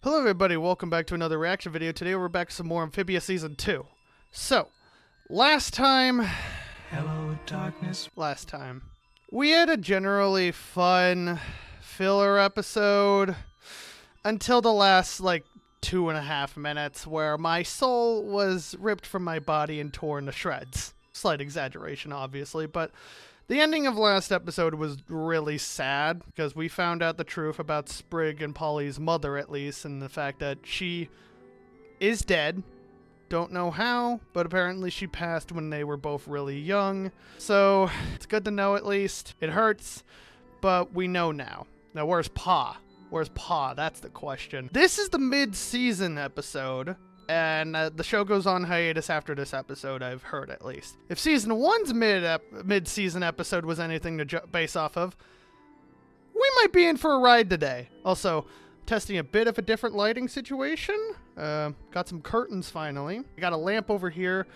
Hello everybody, welcome back to another reaction video. Today we're back to some more Amphibia Season 2. So, last time... Hello, darkness. Last time. We had a generally fun filler episode until the last, 2.5 minutes where my soul was ripped from my body and torn to shreds. Slight exaggeration, obviously, but... The ending of last episode was really sad because we found out the truth about Sprig and Polly's mother, at least, and the fact that she is dead. Don't know how, but apparently she passed when they were both really young. So it's good to know at least. It hurts, but we know now. Now where's Pa? Where's Pa? That's the question. This is the mid-season episode. And the show goes on hiatus after this episode, I've heard at least. If Season 1's mid-season episode was anything to base off of, we might be in for a ride today. Also, testing a bit of a different lighting situation. Got some curtains finally. I got a lamp over here.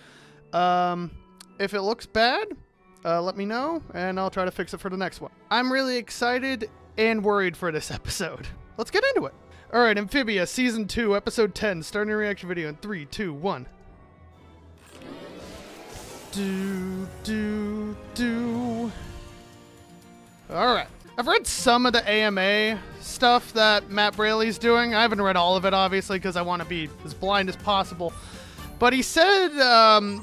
If it looks bad, let me know, and I'll try to fix it for the next one. I'm really excited and worried for this episode. Let's get into it. Alright, Amphibia, Season 2, Episode 10, starting a reaction video in 3, 2, 1. Alright. I've read some of the AMA stuff that Matt Braley's doing. I haven't read all of it, obviously, because I want to be as blind as possible. But he said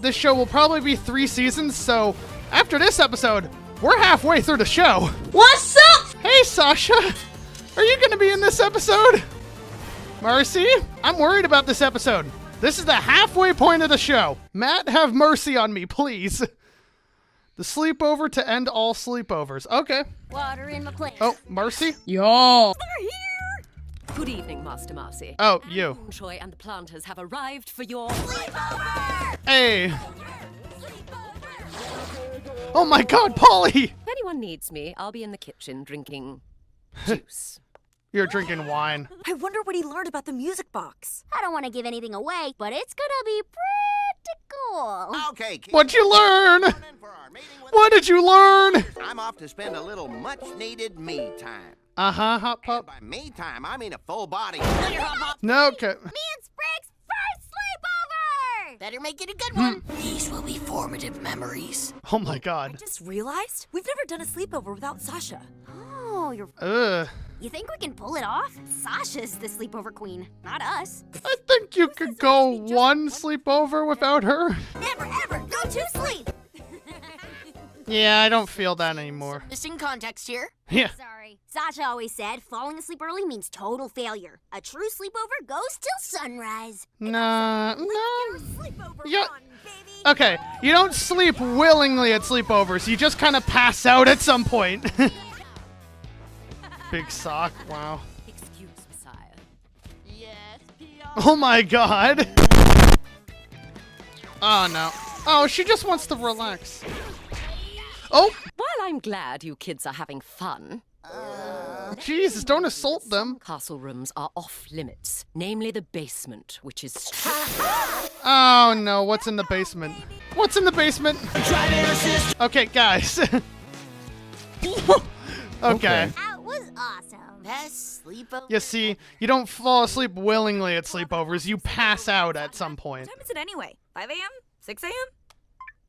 this show will probably be 3 seasons, so after this episode, we're halfway through the show. What's up? Hey, Sasha! Are you going to be in this episode? Mercy? I'm worried about this episode. This is the halfway point of the show. Matt, have mercy on me, please. The sleepover to end all sleepovers. Okay. Water in my plant. Oh, Mercy? Yo. They're here. Good evening, Master Marcy. Oh, you. Troy and the planters have arrived for your sleepover. Hey. Oh my God, Polly! If anyone needs me, I'll be in the kitchen drinking juice. You're drinking wine. I wonder what he learned about the music box. I don't want to give anything away, but it's gonna be pretty cool. Okay, kids. What'd you learn? What did you learn? I'm off to spend a little much-needed me time. Uh-huh, Hot Pup. By me time, I mean a full body. No, okay. Me and Sprig's first sleepover! Better make it a good one. These will be formative memories. Oh my God. I just realized we've never done a sleepover without Sasha. Oh, you're... Ugh. You think we can pull it off? Sasha's the sleepover queen, not us. I think you could go one sleepover without her. Never, ever go to sleep! Yeah, I don't feel that anymore. Missing context here. Yeah. Sorry. Sasha always said falling asleep early means total failure. A true sleepover goes till sunrise. Nah, no. Sleepover Yeah. fun, baby. Okay, you don't sleep willingly at sleepovers. You just kind of pass out at some point. Big sock, wow. Excuse, Messiah. Yes, Oh my God. Oh no. Oh, she just wants to relax. Oh, While I'm glad you kids are having fun, Jesus, don't assault them. castle rooms are off limits, namely the basement, which is Oh no, what's in the basement? What's in the basement? Okay, guys. Okay. That was awesome. Best sleepover. You see, you don't fall asleep willingly at sleepovers. You pass out at some point. What time is it anyway? 5 a.m.? 6 a.m.?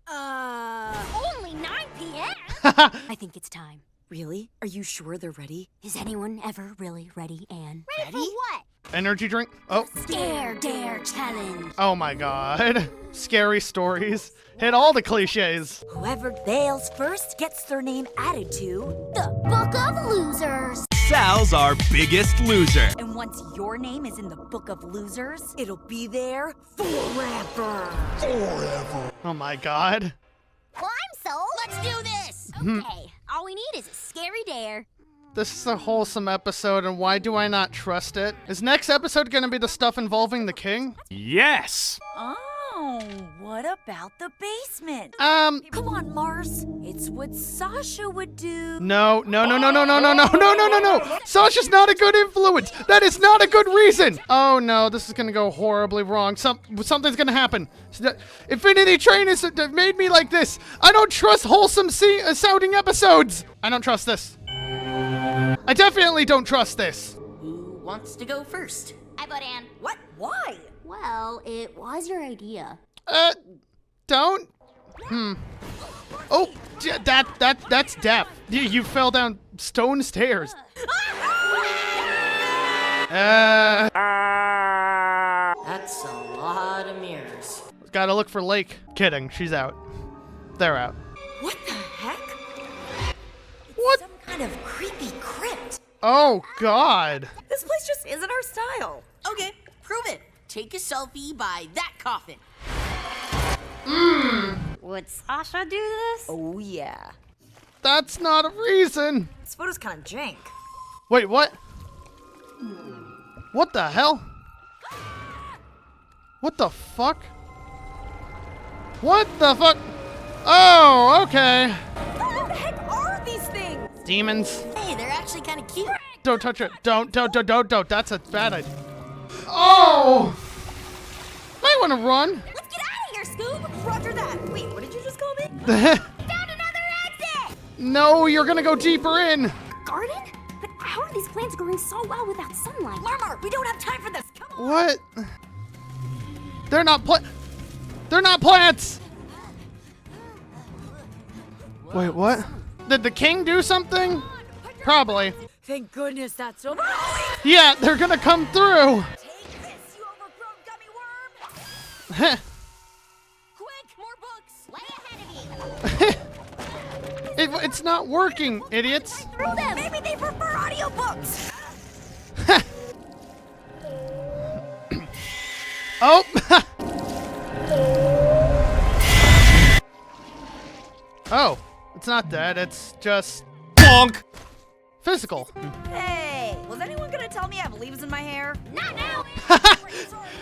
Only 9 p.m.? I think it's time. Really? Are you sure they're ready? Is anyone ever really ready, Anne? Ready for what? Energy drink? Oh. Dare challenge. Oh my God. Scary stories. Hit all the cliches. Whoever fails first gets their name added to. The Book of Losers. Sal's our biggest loser. And once your name is in the Book of Losers, it'll be there forever. Oh my God. Well, I'm sold. Let's do this. Okay. All we need is a scary dare. This is a wholesome episode, and why do I not trust it? Is next episode gonna be the stuff involving the king? Yes. Oh, what about the basement? Come on, Mars. It's what Sasha would do. No. Sasha's not a good influence. That is not a good reason. Oh no, this is gonna go horribly wrong. Something's gonna happen. Infinity Train has made me like this. I don't trust wholesome sounding episodes. I don't trust this. I definitely don't trust this. Who wants to go first? I vote Anne. What? Why? Well, it was your idea. Don't. Oh, that's death. You fell down stone stairs. That's a lot of mirrors. Gotta look for Lake. Kidding, she's out. They're out. What the heck? What? Some kind of creepy crypt. Oh, God. This place just isn't our style. Okay, prove it. Take a selfie by that coffin. Would Sasha do this? Oh, yeah. That's not a reason. This photo's kind of jank. Wait, what? What the hell? What the fuck? What the fuck? Oh, okay. What the heck are these things? Demons. Hey, they're actually kind of cute. Don't touch it. Don't. That's a bad idea. Oh! I want to run. Let's get out of here, Scoob! Roger that. Wait, what did you just call me? Found another exit! No, you're gonna go deeper in. Garden? But how are these plants growing so well without sunlight? Murmur, we don't have time for this. Come on. What? They're not plants. Wait, what? Did the king do something? Probably. Thank goodness that's over. Yeah, they're gonna come through. Take this, you overgrown gummy worm. Heh. Quick, more books. Way ahead of you! It's not working, idiots. Through them! Maybe they prefer audiobooks. Oh! Oh, it's not that. It's just bonk. Physical. Hey, was anyone gonna tell me I have leaves in my hair? Not now!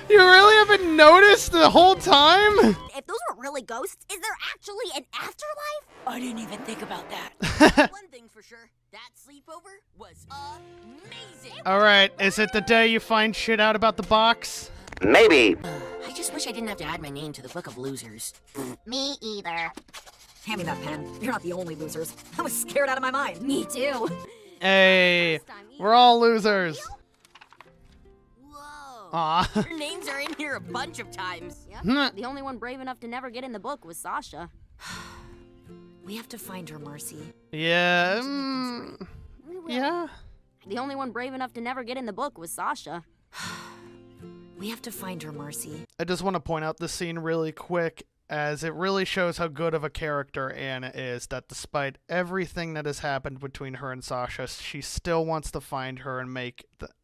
You really haven't noticed the whole time? If those were really ghosts, is there actually an afterlife? I didn't even think about that. One thing for sure, that sleepover was amazing. All right, is it the day you find shit out about the box? Maybe. I just wish I didn't have to add my name to the book of losers. Me either. Hand me that pen. You're not the only losers. I was scared out of my mind. Me too. Hey, we're all losers. Whoa. Aw. Your names are in here a bunch of times. Yep. The only one brave enough to never get in the book was Sasha. We have to find her, Marcy. Yeah. We will. Yeah. The only one brave enough to never get in the book was Sasha. We have to find her, Marcy. I just want to point out this scene really quick, as it really shows how good of a character Anna is, that despite everything that has happened between her and Sasha, she still wants to find her and make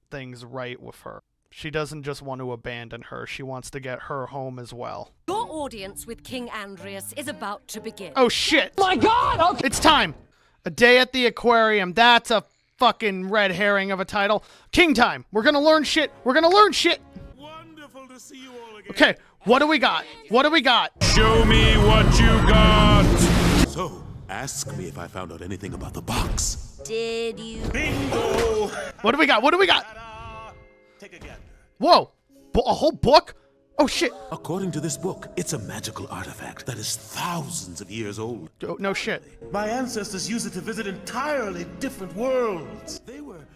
things right with her. She doesn't just want to abandon her, she wants to get her home as well. Your audience with King Andreas is about to begin. Oh shit! My god! Okay. It's time! A Day at the Aquarium, that's a fucking red herring of a title. King time! We're gonna learn shit! We're gonna learn shit! Wonderful to see you all again. Okay, what do we got? What do we got? Show me what you got. So, ask me if I found out anything about the box. Did you? Bingo! What do we got? What do we got? Ta-da! Take a gander. Whoa! A whole book? Oh shit! According to this book, it's a magical artifact that is thousands of years old. Oh, no shit. My ancestors used it to visit entirely different worlds.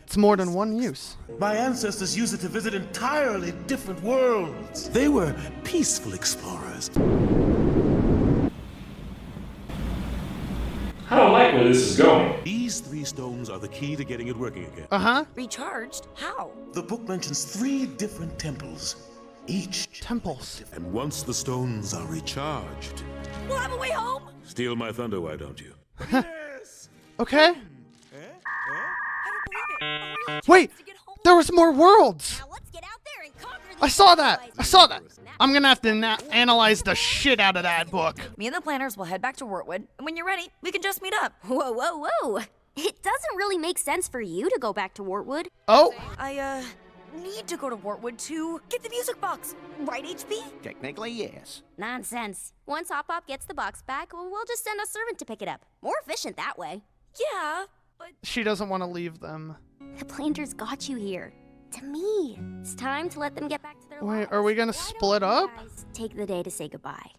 It's more than one use. My ancestors used it to visit entirely different worlds. They were peaceful explorers. I don't like where this is going. These 3 stones are the key to getting it working again. Uh-huh. Recharged? How? The book mentions 3 different temples. Each Temples. And once the stones are recharged, We'll have a way home. steal my thunder, why don't you? Okay. I don't believe it. A real Wait! chance to get home. There was more worlds! Now let's get out there and conquer these I saw that! boys. I saw that! I'm gonna have to analyze the shit out of that book. Me and the planners will head back to Wortwood, and when you're ready, we can just meet up. Whoa, whoa, whoa. It doesn't really make sense for you to go back to Wortwood. Oh! I, need to go to Wortwood to get the music box. Right, HB? Technically, yes. Nonsense. Once Hop Pop gets the box back, we'll just send a servant to pick it up. More efficient that way. Yeah, but She doesn't want to leave them. The planters got you here. To me. It's time to let them get back to their Wait, lives. are we gonna Why don't split you up? guys take the day to say goodbye.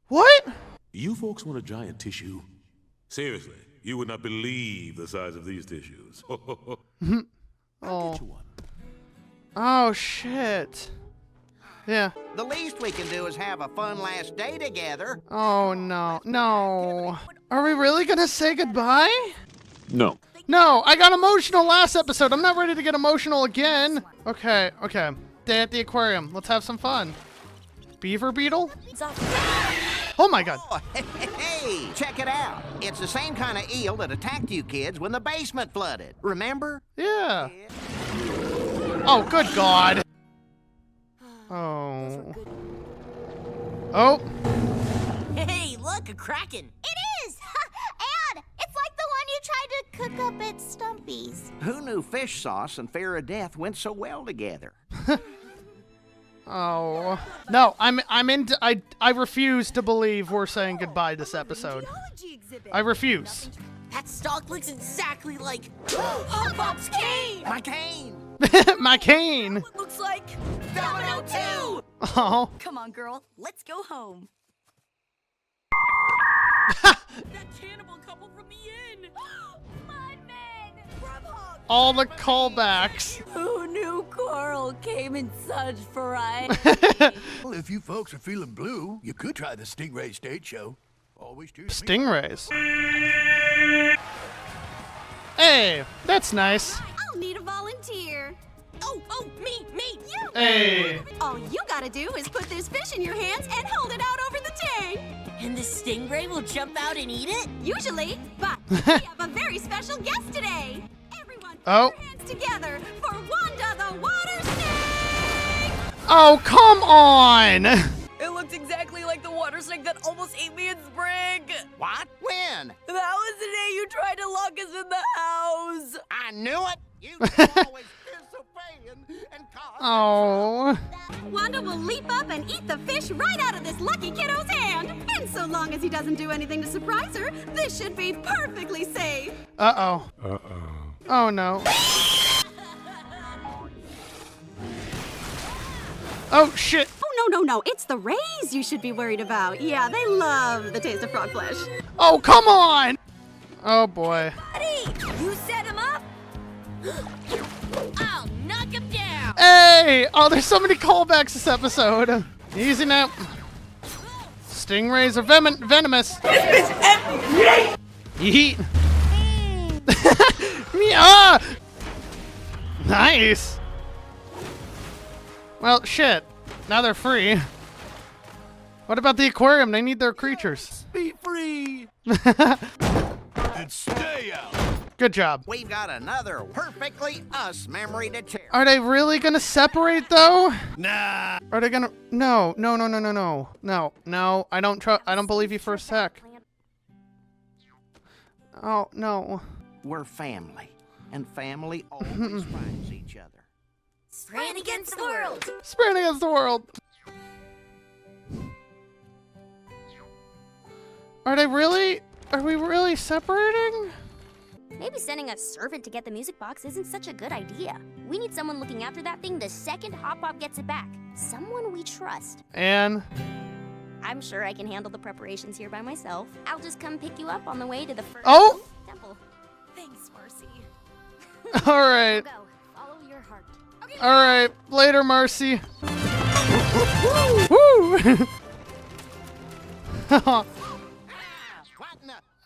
What? You folks want a giant tissue? Seriously, you would not believe the size of these tissues. Oh. Get you one. Oh, shit. Yeah. The least we can do is have a fun last day together. Oh, no. No. Are we really gonna say goodbye? No. No, I got emotional last episode. I'm not ready to get emotional again. Okay, okay. Day at the aquarium. Let's have some fun. Beaver beetle? Oh my god. Oh, hey, check it out. It's the same kind of eel that attacked you kids when the basement flooded. Remember? Yeah. Oh, good god. Oh. Oh. Hey, look, a kraken. It is! And it's like the one you tried to cook up at Stumpy's. Who knew fish sauce and fear of death went so well together? Oh. No, I refuse to believe we're saying goodbye this episode. I refuse. That stalk looks exactly like Bob's cane. My cane! My cane. It looks like Domino 2. Oh. Come on, girl. Let's go home. That cannibal couple from the inn. All the callbacks. Who knew Coral came in such variety? Well, if you folks are feeling blue, you could try the Stingray stage show. Always choose me. Stingrays. Hey, that's nice. I'll need a volunteer. Oh, me. You! Hey. All you gotta do is put this fish in your hands and hold it out over the tank. And the stingray will jump out and eat it? Usually, but we have a very special guest today. Everyone put Oh. your hands together for Wanda the Water Snake! Oh, come on. It looks exactly like the water snake that almost ate me in spring. What? When? That was the day you tried to lock us in the house. I knew it! You always disobeying and causing Oh. Wanda will leap up and eat the fish right out of this lucky kiddo's hand. And so long as he doesn't do anything to surprise her, this should be perfectly safe. Uh-oh. Oh, no. Oh, shit. Oh, no. It's the rays you should be worried about. Yeah, they love the taste of frog flesh. Oh, come on. Oh, boy. Buddy, you set him up? I'll knock him down. Hey! Oh, there's so many callbacks this episode. Easy now. Stingrays are venomous. Yeet. Yeah. Nice. Well, shit. Now they're free. What about the aquarium? They need their creatures. Be free! And stay out! Good job. We've got another perfectly us memory to cherish. Are they really gonna separate though? Nah! Are they gonna? No. I don't believe you for a sec. Oh no. We're family, and family always finds each other. Spraying against the world. Spread against the world. Are we really separating? Maybe sending a servant to get the music box isn't such a good idea. We need someone looking after that thing the second Hop Pop gets it back. Someone we trust. And I'm sure I can handle the preparations here by myself. I'll just come pick you up on the way to the first temple. Thanks, Marcy. all right. Go. Follow your heart. Okay. All right. Later, Marcy. Woo!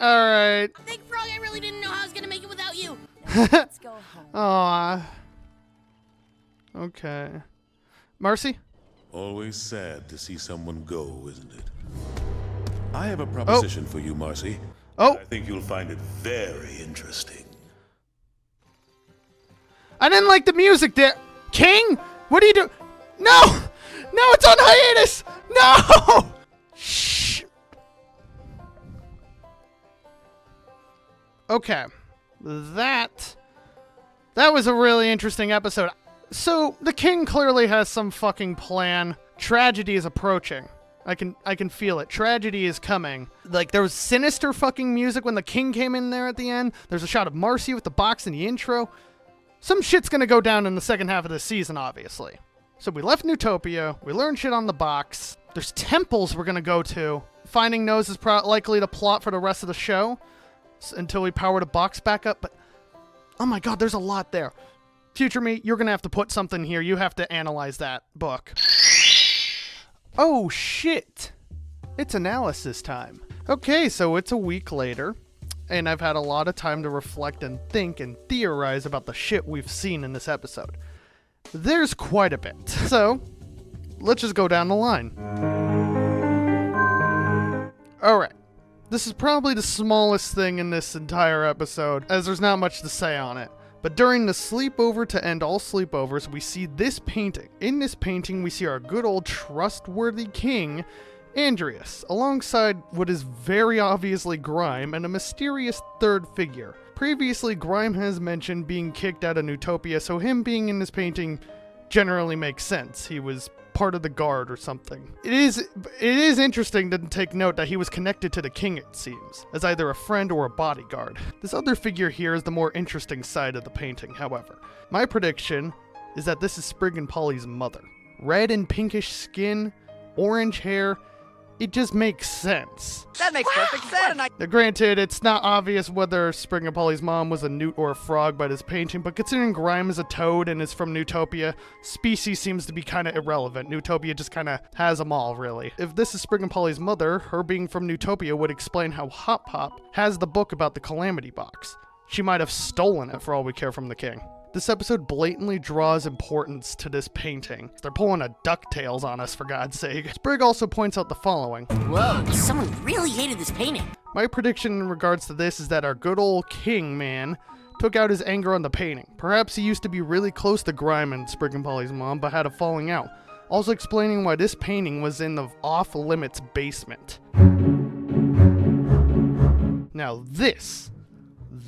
All right. Big Frog, I really didn't know how I was gonna make it without you. Let's go home. Aw. Okay. Marcy? Always sad to see someone go, isn't it? I have a proposition for you, Marcy. Oh. I think you'll find it very interesting. I didn't like the music there. King? What are you doing? No! No, it's on hiatus! No! Shh. Okay. That was a really interesting episode. So, the king clearly has some fucking plan. Tragedy is approaching. I can feel it. Tragedy is coming. Like, there was sinister fucking music when the king came in there at the end. There's a shot of Marcy with the box in the intro. Some shit's gonna go down in the second half of this season, obviously. So we left Newtopia. We learned shit on the box. There's temples we're gonna go to. Finding Nose is likely to plot for the rest of the show until we power the box back up. But, oh my god, there's a lot there. Future me, you're gonna have to put something here. You have to analyze that book. Oh shit! It's analysis time. Okay, so it's a week later, and I've had a lot of time to reflect and think and theorize about the shit we've seen in this episode. There's quite a bit. So, let's just go down the line. Alright. This is probably the smallest thing in this entire episode, as there's not much to say on it. But during the sleepover to end all sleepovers, we see this painting. In this painting, we see our good old trustworthy king, Andreas, alongside what is very obviously Grime and a mysterious third figure. Previously, Grime has mentioned being kicked out of Newtopia, so him being in this painting generally makes sense. He was part of the guard or something. It is interesting to take note that he was connected to the king, it seems, as either a friend or a bodyguard. This other figure here is the more interesting side of the painting, however. My prediction is that this is Sprig and Polly's mother. Red and pinkish skin, orange hair, it just makes sense. That makes perfect sense. Now, granted, it's not obvious whether Sprig and Polly's mom was a newt or a frog by this painting, but considering Grime is a toad and is from Newtopia, species seems to be kind of irrelevant. Newtopia just kind of has them all, really. If this is Sprig and Polly's mother, her being from Newtopia would explain how Hop Pop has the book about the Calamity Box. She might have stolen it for all we care from the king. This episode blatantly draws importance to this painting. They're pulling a DuckTales on us, for God's sake. Sprig also points out the following. Whoa, someone really hated this painting. My prediction in regards to this is that our good old king man took out his anger on the painting. Perhaps he used to be really close to Grime and Sprig and Polly's mom, but had a falling out. Also explaining why this painting was in the off-limits basement. Now this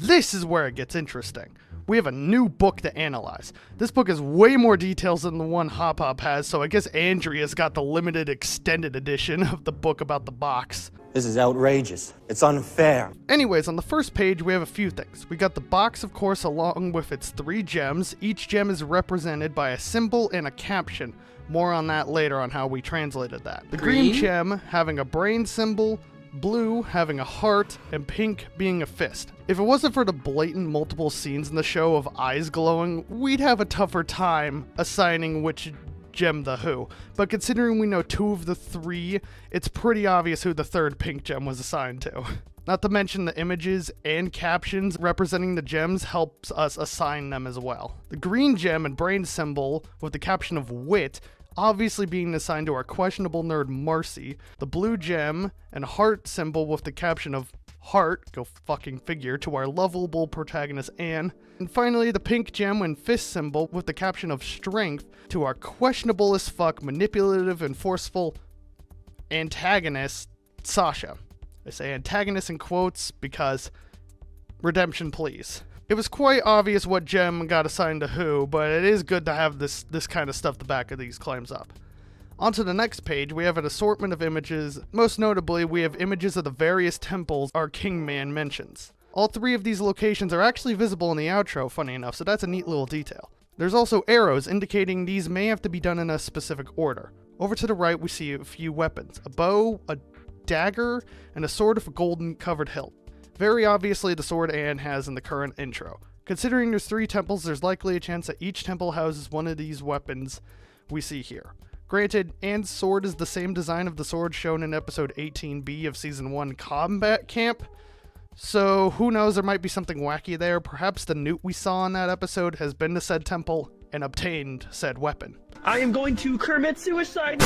is where it gets interesting. We have a new book to analyze. This book has way more details than the one Hop Hop has, so I guess Andrea's got the limited extended edition of the book about the box. This is outrageous. It's unfair. Anyways, on the first page, we have a few things. We got the box, of course, along with its 3 gems. Each gem is represented by a symbol and a caption. More on that later on how we translated that. The green gem having a brain symbol, blue having a heart, and pink being a fist. If it wasn't for the blatant multiple scenes in the show of eyes glowing, we'd have a tougher time assigning which gem the who. But considering we know 2 of the 3, it's pretty obvious who the third pink gem was assigned to. Not to mention the images and captions representing the gems helps us assign them as well. The green gem and brain symbol with the caption of wit obviously being assigned to our questionable nerd Marcy, the blue gem and heart symbol with the caption of heart, go fucking figure, to our lovable protagonist Anne, and finally the pink gem and fist symbol with the caption of strength to our questionable as fuck, manipulative and forceful antagonist Sasha. I say antagonist in quotes because redemption please. It was quite obvious what gem got assigned to who, but it is good to have this kind of stuff to back of these claims up. On to the next page, we have an assortment of images. Most notably, we have images of the various temples our king man mentions. All 3 of these locations are actually visible in the outro, funny enough, so that's a neat little detail. There's also arrows indicating these may have to be done in a specific order. Over to the right, we see a few weapons. A bow, a dagger, and a sword with a golden covered hilt. Very obviously the sword Anne has in the current intro. Considering there's 3 temples, there's likely a chance that each temple houses one of these weapons we see here. Granted, Anne's sword is the same design of the sword shown in episode 18B of season 1 Combat Camp, so who knows, there might be something wacky there. Perhaps the newt we saw in that episode has been to said temple and obtained said weapon. I am going to commit suicide!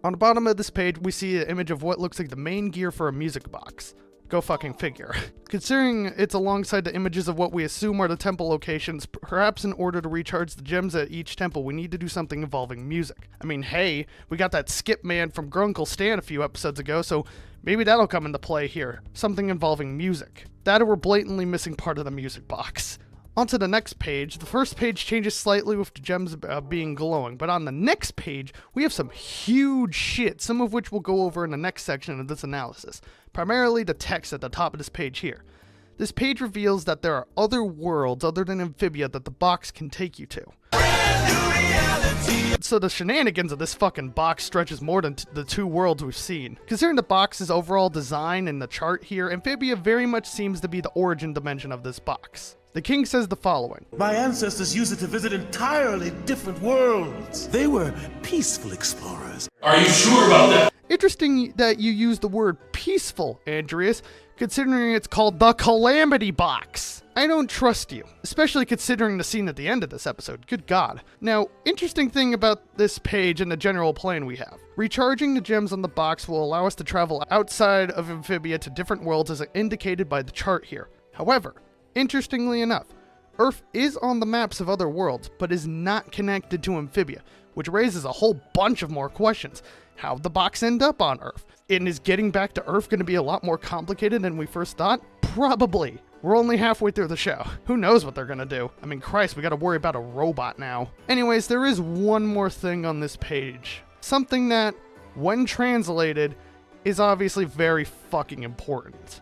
On the bottom of this page, we see an image of what looks like the main gear for a music box. Go fucking figure. Considering it's alongside the images of what we assume are the temple locations, perhaps in order to recharge the gems at each temple, we need to do something involving music. I mean, hey, we got that skip man from Grunkle Stan a few episodes ago, so maybe that'll come into play here. Something involving music. That or we're blatantly missing part of the music box. On to the next page. The first page changes slightly with the gems being glowing, but on the next page, we have some huge shit, some of which we'll go over in the next section of this analysis. Primarily the text at the top of this page here. This page reveals that there are other worlds other than Amphibia that the box can take you to. So the shenanigans of this fucking box stretches more than the 2 worlds we've seen. Considering the box's overall design and the chart here, Amphibia very much seems to be the origin dimension of this box. The king says the following. My ancestors used it to visit entirely different worlds. They were peaceful explorers. Are you sure about that? Interesting that you use the word peaceful, Andreas, considering it's called the Calamity Box. I don't trust you, especially considering the scene at the end of this episode. Good God. Now, interesting thing about this page and the general plan we have. Recharging the gems on the box will allow us to travel outside of Amphibia to different worlds as indicated by the chart here. However, interestingly enough, Earth is on the maps of other worlds, but is not connected to Amphibia, which raises a whole bunch of more questions. How'd the box end up on Earth? And is getting back to Earth going to be a lot more complicated than we first thought? Probably. We're only halfway through the show. Who knows what they're going to do? I mean, Christ, we got to worry about a robot now. Anyways, there is one more thing on this page. Something that, when translated, is obviously very fucking important.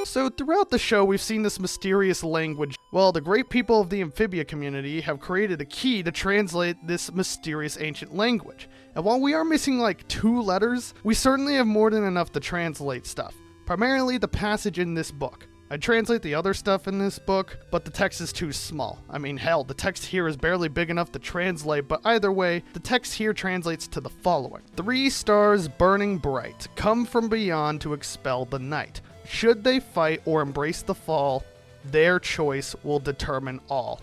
So throughout the show, we've seen this mysterious language. Well, the great people of the Amphibia community have created a key to translate this mysterious ancient language. And while we are missing like 2 letters, we certainly have more than enough to translate stuff. Primarily the passage in this book. I'd translate the other stuff in this book, but the text is too small. I mean, hell, the text here is barely big enough to translate, but either way, the text here translates to the following. 3 stars burning bright, come from beyond to expel the night. Should they fight or embrace the fall, their choice will determine all.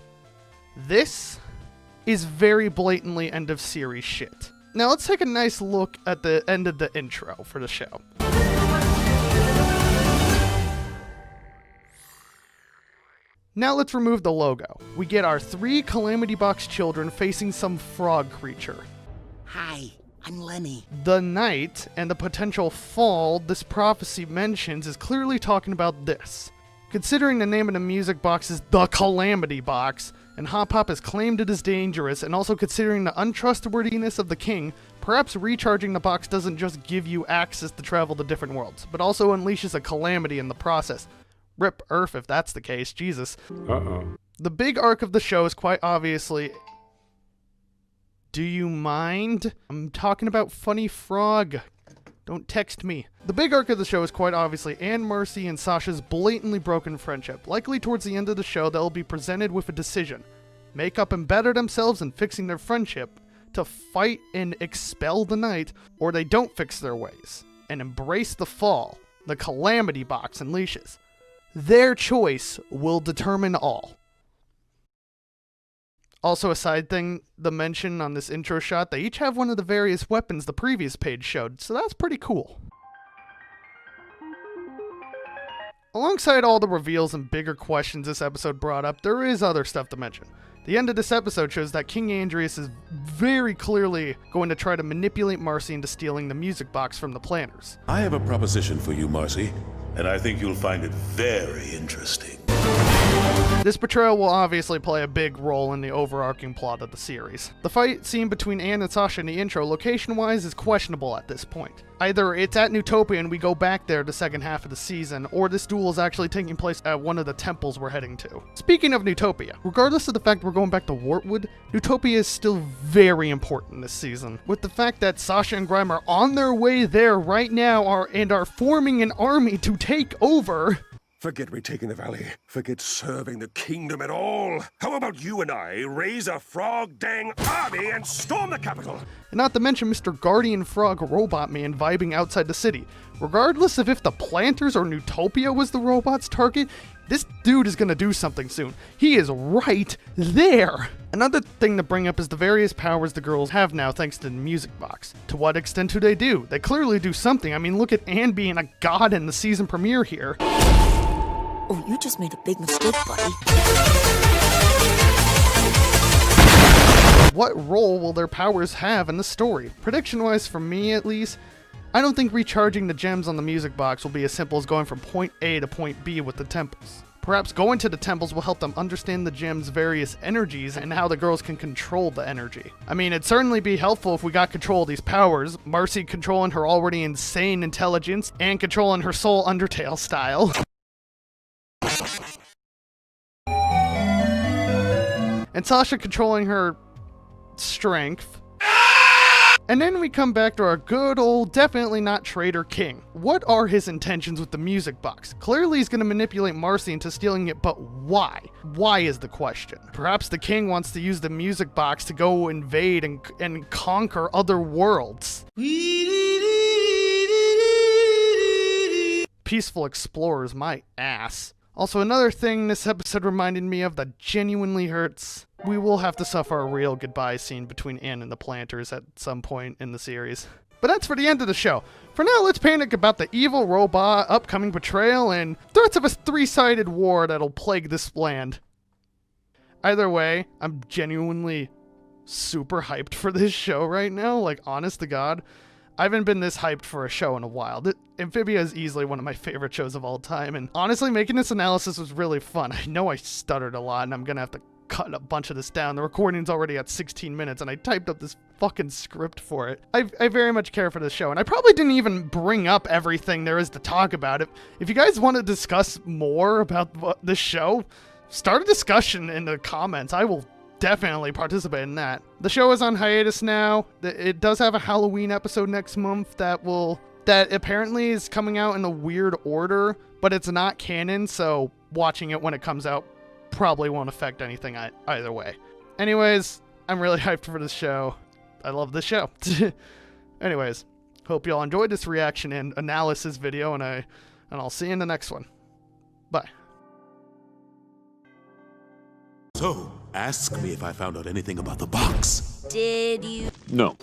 This is very blatantly end of series shit. Now let's take a nice look at the end of the intro for the show. Now let's remove the logo. We get our 3 Calamity Box children facing some frog creature. Hi, I'm Lemmy. The night and the potential fall this prophecy mentions is clearly talking about this. Considering the name of the music box is the Calamity Box, and Hop Hop has claimed it is dangerous, and also considering the untrustworthiness of the king, perhaps recharging the box doesn't just give you access to travel to different worlds, but also unleashes a calamity in the process. Rip Earth if that's the case, Jesus. The big arc of the show is quite obviously... Do you mind? I'm talking about Funny Frog. Don't text me. The big arc of the show is quite obviously Anne, Marcy, and Sasha's blatantly broken friendship. Likely towards the end of the show, they'll be presented with a decision. Make up and better themselves in fixing their friendship to fight and expel the night, or they don't fix their ways and embrace the fall the Calamity Box unleashes. Their choice will determine all. Also a side thing, the mention on this intro shot, they each have one of the various weapons the previous page showed, so that's pretty cool. Alongside all the reveals and bigger questions this episode brought up, there is other stuff to mention. The end of this episode shows that King Andreas is very clearly going to try to manipulate Marcy into stealing the music box from the planners. I have a proposition for you, Marcy, and I think you'll find it very interesting. This betrayal will obviously play a big role in the overarching plot of the series. The fight scene between Anne and Sasha in the intro, location-wise, is questionable at this point. Either it's at Newtopia and we go back there the second half of the season, or this duel is actually taking place at one of the temples we're heading to. Speaking of Newtopia, regardless of the fact we're going back to Wartwood, Newtopia is still very important this season. With the fact that Sasha and Grime are on their way there right now and are forming an army to take over... Forget retaking the valley. Forget serving the kingdom at all. How about you and I raise a frog-dang army and storm the capital? And not to mention Mr. Guardian Frog Robot Man vibing outside the city. Regardless of if the Planters or Newtopia was the robot's target, this dude is gonna do something soon. He is right there. Another thing to bring up is the various powers the girls have now thanks to the music box. To what extent do? They clearly do something. I mean, look at Anne being a god in the season premiere here. Oh, you just made a big mistake, buddy. What role will their powers have in the story? Prediction-wise, for me at least, I don't think recharging the gems on the music box will be as simple as going from point A to point B with the temples. Perhaps going to the temples will help them understand the gem's various energies and how the girls can control the energy. I mean, it'd certainly be helpful if we got control of these powers, Marcy controlling her already insane intelligence and controlling her soul Undertale style. And Sasha controlling her strength. And then we come back to our good old, definitely not traitor king. What are his intentions with the music box? Clearly he's going to manipulate Marcy into stealing it, but why? Why is the question. Perhaps the king wants to use the music box to go invade and conquer other worlds. Peaceful explorers, my ass. Also, another thing this episode reminded me of that genuinely hurts. We will have to suffer a real goodbye scene between Anne and the Planters at some point in the series. But that's for the end of the show. For now, let's panic about the evil robot, upcoming betrayal, and threats of a three-sided war that'll plague this land. Either way, I'm genuinely super hyped for this show right now, like, honest to God. I haven't been this hyped for a show in a while. Amphibia is easily one of my favorite shows of all time, and honestly, making this analysis was really fun. I know I stuttered a lot, and I'm gonna have to cut a bunch of this down. The recording's already at 16 minutes, and I typed up this fucking script for it. I very much care for this show, and I probably didn't even bring up everything there is to talk about. If you guys want to discuss more about this show, start a discussion in the comments. I will definitely participate in that. The show is on hiatus now. It does have a Halloween episode next month that apparently is coming out in a weird order, but it's not canon, so watching it when it comes out probably won't affect anything either way. Anyways, I'm really hyped for this show. I love this show. Anyways, hope y'all enjoyed this reaction and analysis video, and I'll see you in the next one. Bye. So, ask me if I found out anything about the box. Did you? No.